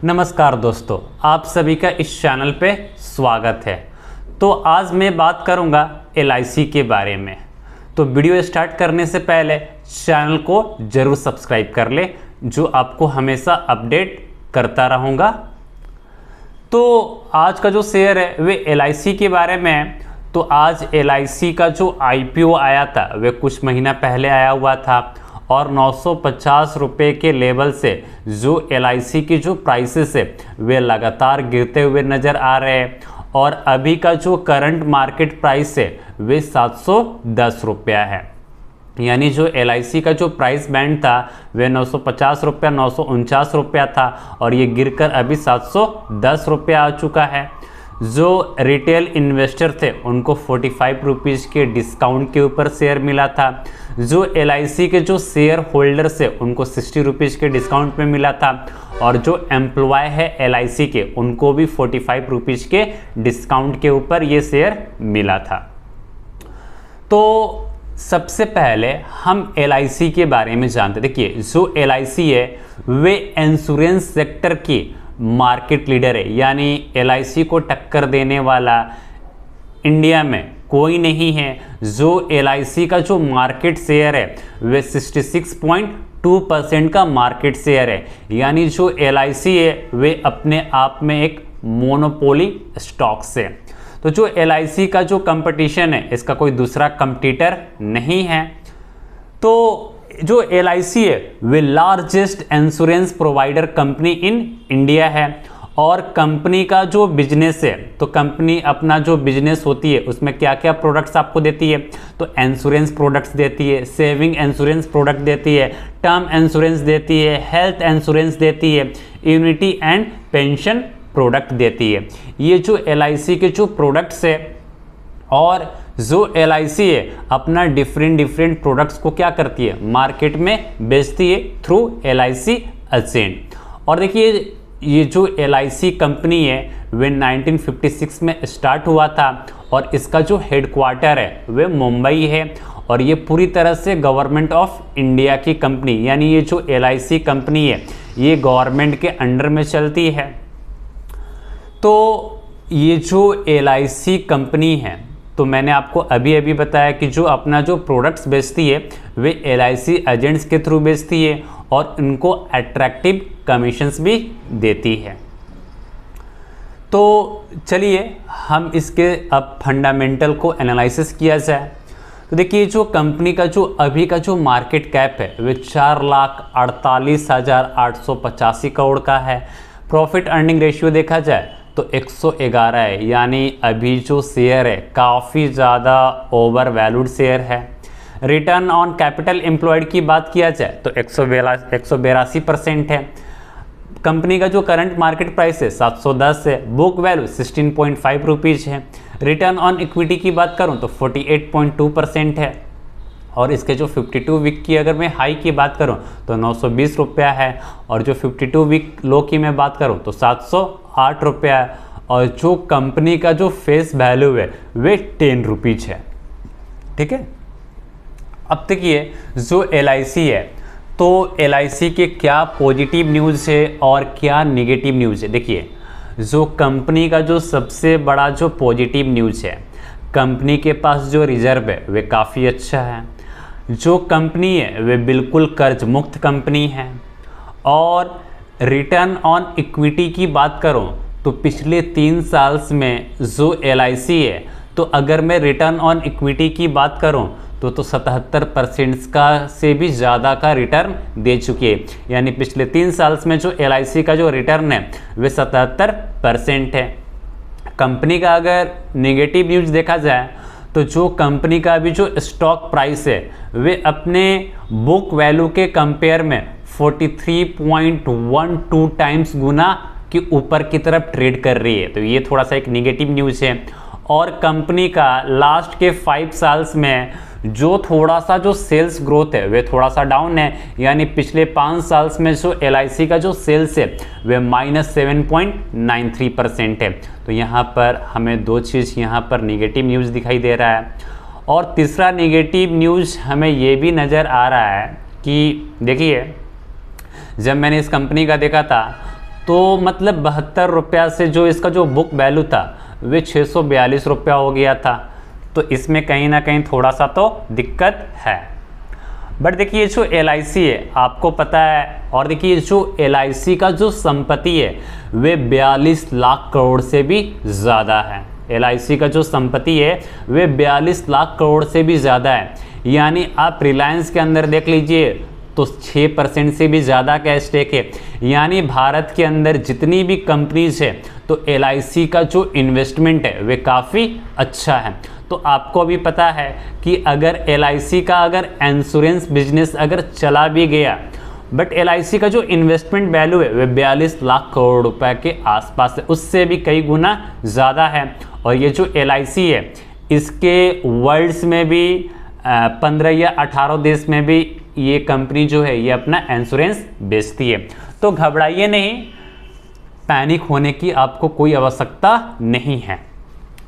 नमस्कार दोस्तों, आप सभी का इस चैनल पे स्वागत है। तो आज मैं बात करूंगा LIC के बारे में। तो वीडियो स्टार्ट करने से पहले चैनल को ज़रूर सब्सक्राइब कर ले, जो आपको हमेशा अपडेट करता रहूँगा। तो आज का जो शेयर है वे LIC के बारे में है। तो आज LIC का जो IPO आया था वे कुछ महीना पहले आया हुआ था और 950 रुपये के लेवल से जो LIC की जो प्राइसेस है वे लगातार गिरते हुए नज़र आ रहे हैं और अभी का जो करंट मार्केट प्राइस है वे 710 रुपया है। यानी जो LIC का जो प्राइस बैंड था वे 950 रुपया 949 रुपया था और ये गिरकर अभी 710 रुपया आ चुका है। जो रिटेल इन्वेस्टर थे उनको 45 रुपीज़ के डिस्काउंट के ऊपर शेयर मिला था। जो LIC के जो शेयर होल्डर्स है उनको 60 रुपीज़ के डिस्काउंट में मिला था और जो एम्प्लॉय है LIC के उनको भी 45 रुपीज़ के डिस्काउंट के ऊपर ये शेयर मिला था। तो सबसे पहले हम LIC के बारे में जानते। देखिए, जो LIC है वे इंश्योरेंस सेक्टर की मार्केट लीडर है। यानी LIC को टक्कर देने वाला इंडिया में कोई नहीं है। जो LIC का जो मार्केट शेयर है वे 66.2% का मार्केट शेयर है। यानी जो LIC है वे अपने आप में एक मोनोपोली स्टॉक्स है। तो जो LIC का जो कंपटीशन है इसका कोई दूसरा कंपटीटर नहीं है। तो जो LIC है वे largest insurance provider company in India है और कंपनी का जो बिजनेस है, तो कंपनी अपना जो बिजनेस होती है उसमें क्या क्या प्रोडक्ट्स आपको देती है। तो इंश्योरेंस प्रोडक्ट्स देती है, सेविंग इंश्योरेंस प्रोडक्ट देती है, टर्म इंश्योरेंस देती है, हेल्थ इंश्योरेंस देती है, यूनिटी एंड पेंशन प्रोडक्ट देती है। ये जो LIC के जो प्रोडक्ट्स है और जो LIC है अपना डिफरेंट प्रोडक्ट्स को क्या करती है, मार्केट में बेचती है थ्रू LIC एजेंट। और देखिए, ये जो LIC कंपनी है वे 1956 में स्टार्ट हुआ था और इसका जो हेडक्वार्टर है वे मुंबई है और ये पूरी तरह से गवर्नमेंट ऑफ इंडिया की कंपनी, यानी ये जो LIC कंपनी है ये गवर्नमेंट के अंडर में चलती है। तो ये जो LIC कंपनी है, तो मैंने आपको अभी बताया कि जो अपना जो प्रोडक्ट्स बेचती है वे LIC एजेंट्स के थ्रू बेचती है और इनको अट्रैक्टिव कमीशंस भी देती है। तो चलिए हम इसके अब फंडामेंटल को एनालिसिस किया जाए। तो देखिए, जो कंपनी का जो अभी का जो मार्केट कैप है वे 4,48,885 करोड़ का है। प्रॉफिट अर्निंग रेशियो देखा जाए तो 111 है। यानी अभी जो शेयर है काफ़ी ज़्यादा ओवर वैल्यूड शेयर है। रिटर्न ऑन कैपिटल एम्प्लॉयड की बात किया जाए तो 182% है। कंपनी का जो करंट मार्केट प्राइस है 710 है। बुक वैल्यू 16.5 रुपीज़ है। रिटर्न ऑन इक्विटी की बात करूं तो 48.2% है और इसके जो 52 वीक की अगर मैं हाई की बात करूं तो 920 रुपया है और जो 52 वीक लो की मैं बात करूं तो 708 रुपया है और जो कंपनी का जो फेस वैल्यू है वे 10 रुपीज़ है। ठीक है। अब देखिए, जो LIC है तो LIC के क्या पॉजिटिव न्यूज़ है और क्या नेगेटिव न्यूज़ है। देखिए, जो कंपनी का जो सबसे बड़ा जो पॉजिटिव न्यूज़ है, कंपनी के पास जो रिजर्व है वे काफ़ी अच्छा है। जो कंपनी है वे बिल्कुल कर्ज मुक्त कंपनी है और रिटर्न ऑन इक्विटी की बात करूं तो पिछले 3 साल्स में जो LIC है, तो अगर मैं रिटर्न ऑन इक्विटी की बात करूं तो 77% का से भी ज़्यादा का रिटर्न दे चुकी है। यानी पिछले 3 साल्स में जो LIC का जो रिटर्न है वे 77% है। कंपनी का अगर नेगेटिव न्यूज़ देखा जाए तो जो कंपनी का भी जो स्टॉक प्राइस है वे अपने बुक वैल्यू के कंपेयर में 43.12 टाइम्स गुना के ऊपर की तरफ ट्रेड कर रही है। तो ये थोड़ा सा एक नेगेटिव न्यूज़ है। और कंपनी का लास्ट के 5 साल्स में जो थोड़ा सा जो सेल्स ग्रोथ है वे थोड़ा सा डाउन है। यानी पिछले 5 साल्स में जो LIC का जो सेल्स है वे -7.93% है। तो यहाँ पर हमें दो चीज़ यहाँ पर नेगेटिव न्यूज़ दिखाई दे रहा है। और तीसरा नेगेटिव न्यूज़ हमें ये भी नज़र आ रहा है कि देखिए, जब मैंने इस कंपनी का देखा था तो मतलब 72 रुपया से जो इसका जो बुक वैल्यू था वे 642 रुपया हो गया था। तो इसमें कहीं ना कहीं थोड़ा सा तो दिक्कत है। बट देखिए जो LIC है आपको पता है, और देखिए जो LIC का जो संपत्ति है वे 42 लाख करोड़ से भी ज़्यादा है। LIC का जो संपत्ति है वे 42 लाख करोड़ से भी ज़्यादा है। यानी आप रिलायंस के अंदर देख लीजिए तो 6% से भी ज़्यादा का स्टेक है। यानी भारत के अंदर जितनी भी कंपनीज है तो LIC का जो इन्वेस्टमेंट है वे काफ़ी अच्छा है। तो आपको भी पता है कि अगर LIC का अगर इंश्योरेंस बिजनेस अगर चला भी गया, बट LIC का जो इन्वेस्टमेंट वैल्यू है वे 42 लाख करोड़ रुपए के आसपास है, उससे भी कई गुना ज़्यादा है। और ये जो LIC है इसके वर्ल्ड्स में भी 15 या 18 देश में भी ये कंपनी जो है ये अपना इंश्योरेंस बेचती है। तो घबराइए नहीं, पैनिक होने की आपको कोई आवश्यकता नहीं है।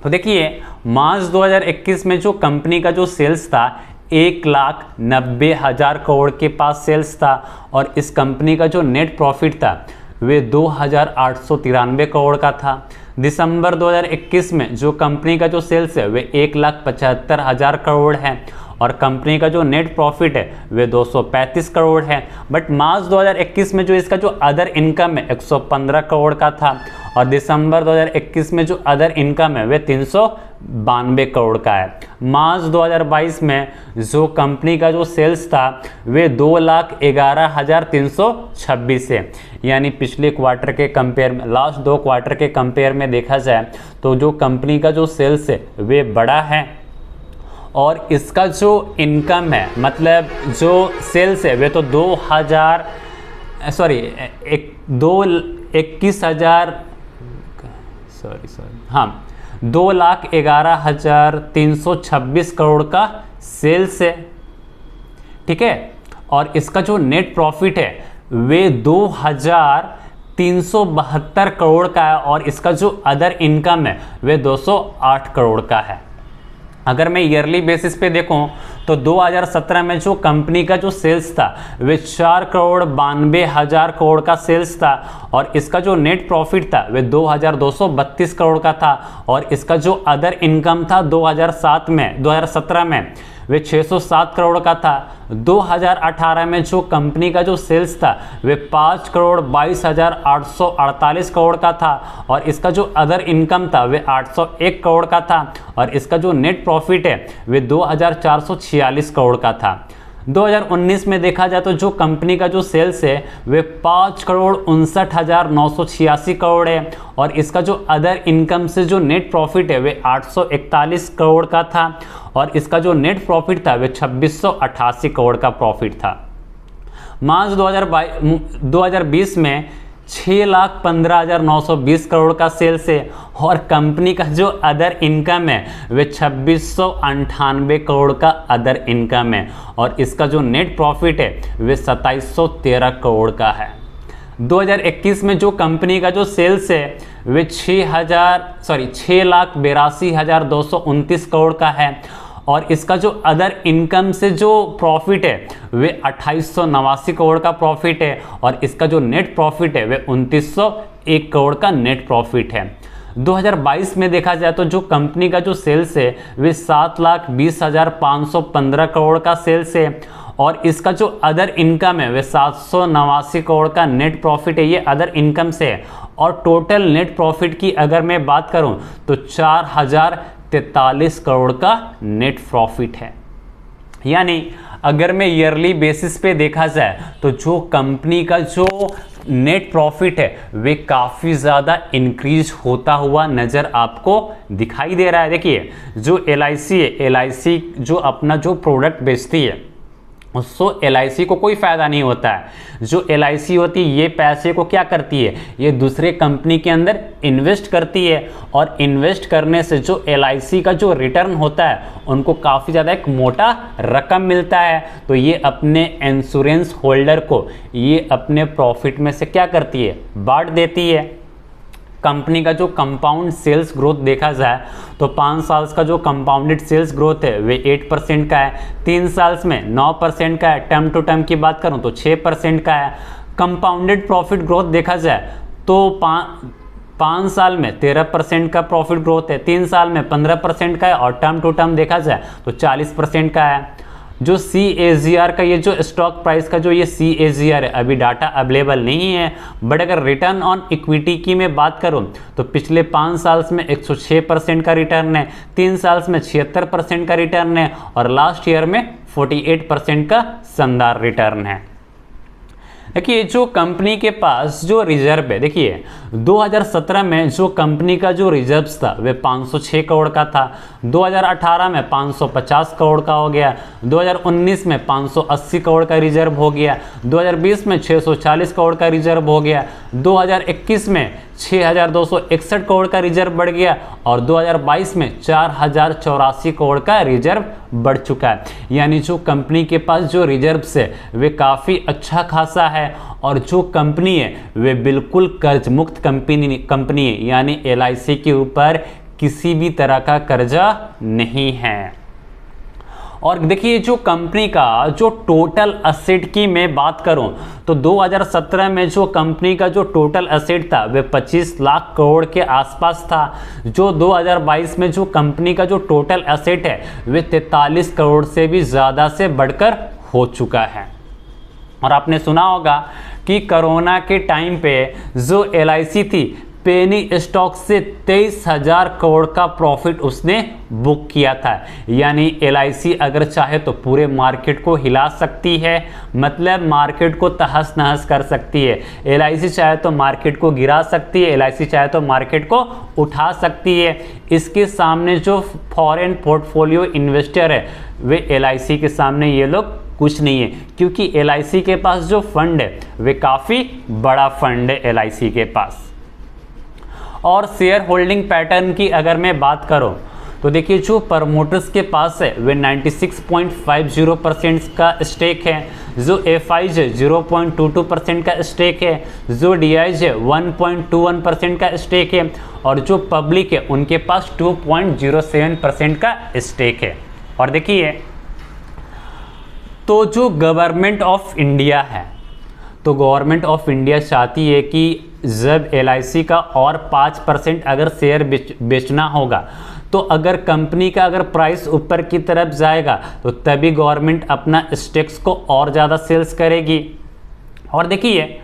तो देखिए मार्च 2021 में जो कंपनी का जो सेल्स था 1,90,000 करोड़ के पास सेल्स था, और इस कंपनी का जो नेट प्रॉफिट था वे 2,893 करोड़ का था। दिसंबर 2021 में जो कंपनी का जो सेल्स है वे 1,75,000 करोड़ है, और कंपनी का जो नेट प्रॉफिट है वे 235 करोड़ है। बट मार्च 2021 में जो इसका जो अदर इनकम है 115 करोड़ का था, और दिसंबर 2021 में जो अदर इनकम है वे 392 करोड़ का है। मार्च 2022 में जो कंपनी का जो सेल्स था वे 2,11,326 है। यानी पिछले क्वार्टर के कंपेयर में, लास्ट 2 क्वार्टर के कंपेयर में देखा जाए तो जो कंपनी का जो सेल्स है वे बड़ा है, और इसका जो इनकम है मतलब जो सेल्स है वे तो 2,11,326 करोड़ का सेल्स है, ठीक है। और इसका जो नेट प्रॉफिट है वे 2,372 करोड़ का है, और इसका जो अदर इनकम है वे 208 करोड़ का है। अगर मैं ईयरली बेसिस पे देखूं तो 2017 में जो कंपनी का जो सेल्स था वे 4,92,000 करोड़ का सेल्स था, और इसका जो नेट प्रॉफिट था वे 2,232 करोड़ का था, और इसका जो अदर इनकम था 2017 में वे 607 करोड़ का था। 2018 में जो कंपनी का जो सेल्स था वे 5,22,848 करोड़ का था, और इसका जो अदर इनकम था वे 801 करोड़ का था, और इसका जो नेट प्रॉफिट है वे 2,446 करोड़ का था। 2019 में देखा जाए तो जो कंपनी का जो सेल्स है वे 5,59,986 करोड़ है, और इसका जो अदर इनकम से जो नेट प्रॉफिट है वे 841 करोड़ का था, और इसका जो नेट प्रॉफिट था वे 2,688 करोड़ का प्रॉफिट था। मार्च 2020 में 6,15,920 करोड़ का सेल्स है, और कंपनी का जो अदर इनकम है वे 2,698 करोड़ का अदर इनकम है, और इसका जो नेट प्रॉफिट है वे 2,713 करोड़ का है। 2021 में जो कंपनी का जो सेल्स है वे 6,82,229 करोड़ का है, और इसका जो अदर इनकम से जो प्रॉफिट है वे 2,889 करोड़ का प्रॉफिट है, और इसका जो नेट प्रॉफिट है वे 2,901 करोड़ का नेट प्रॉफिट है। 2022 में देखा जाए तो जो कंपनी का जो सेल्स है वे 7,20,515 करोड़ का सेल्स है, और इसका जो अदर इनकम है वे 789 करोड़ का नेट प्रॉफिट है, ये अदर इनकम से है। और टोटल नेट प्रॉफिट की अगर मैं बात करूं तो 4,043 करोड़ का नेट प्रॉफिट है। यानी अगर मैं ईयरली बेसिस पे देखा जाए तो जो कंपनी का जो नेट प्रॉफिट है वे काफ़ी ज़्यादा इंक्रीज होता हुआ नज़र आपको दिखाई दे रहा है। देखिए जो LIC है, LIC जो अपना जो प्रोडक्ट बेचती है उसको LIC को कोई फ़ायदा नहीं होता है। जो LIC होती है ये पैसे को क्या करती है, ये दूसरे कंपनी के अंदर इन्वेस्ट करती है, और इन्वेस्ट करने से जो LIC का जो रिटर्न होता है उनको काफ़ी ज़्यादा एक मोटा रकम मिलता है। तो ये अपने इंश्योरेंस होल्डर को ये अपने प्रॉफिट में से क्या करती है, बांट देती है। कंपनी का जो कंपाउंड सेल्स ग्रोथ देखा जाए तो 5 साल का जो कंपाउंडेड सेल्स ग्रोथ है वे 8% का है, 3 साल में 9% का है, टर्म टू टर्म की बात करूं तो 6% का है। कंपाउंडेड प्रॉफिट ग्रोथ देखा जाए तो 5 साल में 13% का प्रॉफिट ग्रोथ है, 3 साल में 15% का है, और टर्म टू टर्म देखा जाए तो 40% का है। जो CAGR का ये जो स्टॉक प्राइस का जो ये CAGR है, अभी डाटा अवेलेबल नहीं है, बट अगर रिटर्न ऑन इक्विटी की मैं बात करूं तो पिछले 5 साल में 106% का रिटर्न है, 3 साल में 76% का रिटर्न है, और लास्ट ईयर में 48% का शानदार रिटर्न है। देखिए जो कंपनी के पास जो रिजर्व है, देखिए 2017 में जो कंपनी का जो रिजर्व था वे 506 करोड़ का था, 2018 में 550 करोड़ का हो गया, 2019 में 580 करोड़ का रिजर्व हो गया, 2020 में 640 करोड़ का रिजर्व हो गया, 2021 में 6261 करोड़ का रिजर्व बढ़ गया, और 2022 में 4084 करोड़ का रिजर्व बढ़ चुका है। यानी जो कंपनी के पास जो रिजर्व है वे काफ़ी अच्छा खासा है, और जो कंपनी है वे बिल्कुल कर्ज मुक्त कंपनी है, यानी LIC के ऊपर किसी भी तरह का कर्जा नहीं है। और देखिए जो कंपनी का जो टोटल असेट की मैं बात करूं तो 2017 में जो कंपनी का जो टोटल असेट था वे 25 लाख करोड़ के आसपास था। जो 2022 में जो कंपनी का जो टोटल असेट है वे 43 करोड़ से भी ज़्यादा से बढ़कर हो चुका है। और आपने सुना होगा कि कोरोना के टाइम पे जो LIC थी, पेनी स्टॉक से 23,000 करोड़ का प्रॉफिट उसने बुक किया था। यानी LIC अगर चाहे तो पूरे मार्केट को हिला सकती है, मतलब मार्केट को तहस नहस कर सकती है। LIC चाहे तो मार्केट को गिरा सकती है, LIC चाहे तो मार्केट को उठा सकती है। इसके सामने जो फॉरेन पोर्टफोलियो इन्वेस्टर है वे LIC के सामने ये लोग कुछ नहीं है, क्योंकि LIC के पास जो फंड है वे काफ़ी बड़ा फंड है LIC के पास। और शेयर होल्डिंग पैटर्न की अगर मैं बात करूं तो देखिए जो प्रमोटर्स के पास है वे 96.50% का स्टेक है, जो FIs है 0.22% का स्टेक है, जो DIs है 1.21% का स्टेक है, और जो पब्लिक है उनके पास 2.07% का स्टेक है। और देखिए तो जो गवर्नमेंट ऑफ इंडिया है, तो गवर्नमेंट ऑफ इंडिया चाहती है कि जब LIC का और 5% अगर शेयर बेचना होगा तो अगर कंपनी का अगर प्राइस ऊपर की तरफ जाएगा तो तभी गवर्नमेंट अपना स्टेक्स को और ज़्यादा सेल्स करेगी। और देखिए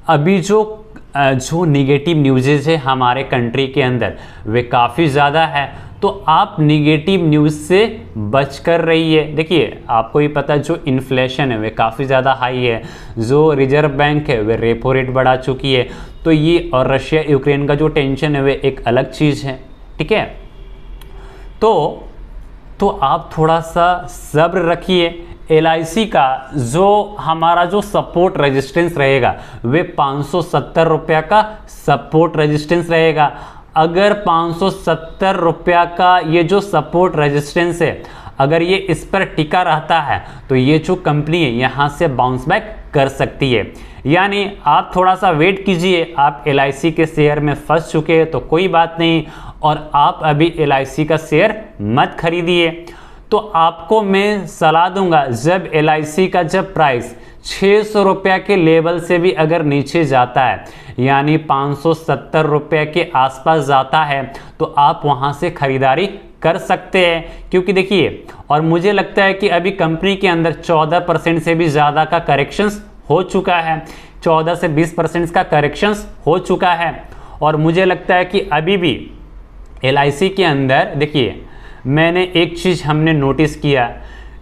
अभी जो निगेटिव न्यूज़ है हमारे कंट्री के अंदर वे काफ़ी ज़्यादा है, तो आप निगेटिव न्यूज़ से बच कर रहिए। देखिए आपको ही पता है जो इन्फ्लेशन है वे काफ़ी ज़्यादा हाई है, जो रिजर्व बैंक है वे रेपो रेट बढ़ा चुकी है, तो ये और रशिया यूक्रेन का जो टेंशन है वे एक अलग चीज़ है, ठीक है। तो आप थोड़ा सा सब्र रखिए। LIC का जो हमारा जो सपोर्ट रेजिस्टेंस रहेगा वे 570 रुपया का सपोर्ट रेजिस्टेंस रहेगा। अगर 570 रुपया का ये जो सपोर्ट रेजिस्टेंस है अगर ये इस पर टिका रहता है तो ये जो कंपनी है यहाँ से बाउंस बैक कर सकती है। यानी आप थोड़ा सा वेट कीजिए। आप LIC के शेयर में फंस चुके हैं तो कोई बात नहीं, और आप अभी LIC का शेयर मत खरीदिए। तो आपको मैं सलाह दूंगा जब LIC का जब प्राइस 600 रुपया के लेवल से भी अगर नीचे जाता है, यानी 570 रुपये के आसपास जाता है, तो आप वहां से खरीदारी कर सकते हैं। क्योंकि देखिए, और मुझे लगता है कि अभी कंपनी के अंदर 14% से भी ज़्यादा का करेक्शंस हो चुका है, 14 से 20% का करेक्शंस हो चुका है। और मुझे लगता है कि अभी भी LIC के अंदर देखिए, मैंने एक चीज़ हमने नोटिस किया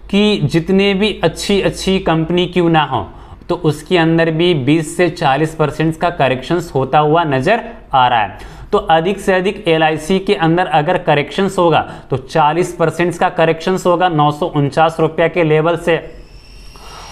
कि जितने भी अच्छी कंपनी क्यों ना हो तो उसके अंदर भी 20 से 40% का करेक्शंस होता हुआ नज़र आ रहा है। तो अधिक से अधिक LIC के अंदर अगर करेक्शंस होगा तो 40% का करेक्शंस होगा 949 रुपये के लेवल से,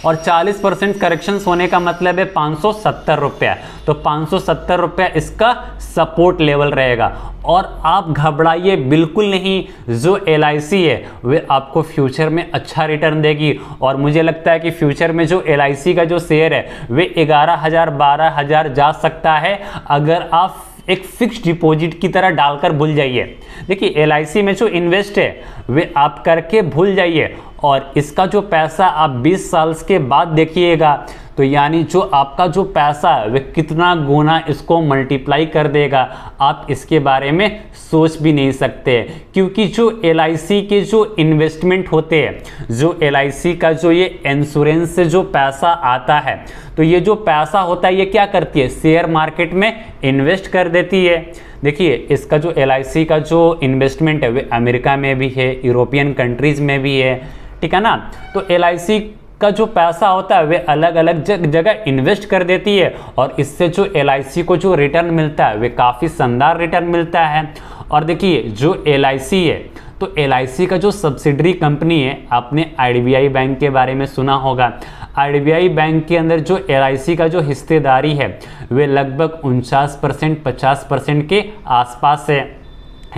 और 40% करेक्शंस होने का मतलब है 570 रुपया। तो 570 रुपया इसका सपोर्ट लेवल रहेगा। और आप घबराइए बिल्कुल नहीं, जो LIC है वे आपको फ्यूचर में अच्छा रिटर्न देगी। और मुझे लगता है कि फ्यूचर में जो LIC का जो शेयर है वे 11,000 12,000 जा सकता है अगर आप एक फिक्स्ड डिपॉजिट की तरह डालकर भूल जाइए। देखिए LIC में जो इन्वेस्ट है वे आप करके भूल जाइए, और इसका जो पैसा आप 20 साल के बाद देखिएगा तो यानी जो आपका जो पैसा है वह कितना गुना इसको मल्टीप्लाई कर देगा, आप इसके बारे में सोच भी नहीं सकते। क्योंकि जो LIC के जो इन्वेस्टमेंट होते हैं, जो LIC का जो ये इंश्योरेंस से जो पैसा आता है, तो ये जो पैसा होता है ये क्या करती है, शेयर मार्केट में इन्वेस्ट कर देती है। देखिए इसका जो LIC का जो इन्वेस्टमेंट है वह अमेरिका में भी है, यूरोपियन कंट्रीज में भी है, ठीक है ना। तो LIC का जो पैसा होता है वे अलग अलग जगह इन्वेस्ट कर देती है और इससे जो LIC को जो रिटर्न मिलता है वे काफ़ी शानदार रिटर्न मिलता है। और देखिए जो LIC है, तो LIC का जो सब्सिडरी कंपनी है, आपने IDBI बैंक के बारे में सुना होगा। IDBI बैंक के अंदर जो LIC का जो हिस्सेदारी है वे लगभग 49% 50% के आसपास है।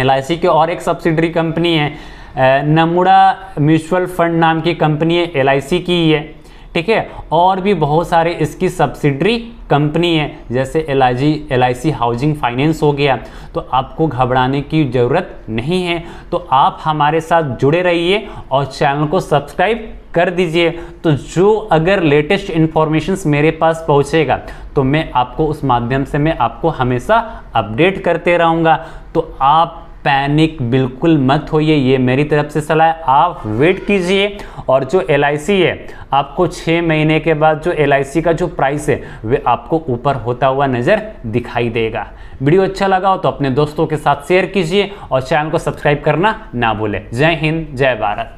LIC की और एक सब्सिडरी कंपनी है नमुड़ा म्यूचुअल फंड नाम की कंपनी है, LIC की ही है, ठीक है। और भी बहुत सारे इसकी सब्सिडरी कंपनी है, जैसे LIC हाउसिंग फाइनेंस हो गया। तो आपको घबराने की ज़रूरत नहीं है। तो आप हमारे साथ जुड़े रहिए और चैनल को सब्सक्राइब कर दीजिए। तो जो अगर लेटेस्ट इन्फॉर्मेशंस मेरे पास पहुंचेगा तो मैं आपको उस माध्यम से मैं आपको हमेशा अपडेट करते रहूँगा। तो आप पैनिक बिल्कुल मत होइए, ये मेरी तरफ से सलाह है। आप वेट कीजिए और जो LIC है आपको 6 महीने के बाद जो LIC का जो प्राइस है वे आपको ऊपर होता हुआ नज़र दिखाई देगा। वीडियो अच्छा लगा हो तो अपने दोस्तों के साथ शेयर कीजिए और चैनल को सब्सक्राइब करना ना भूलें। जय हिंद, जय भारत।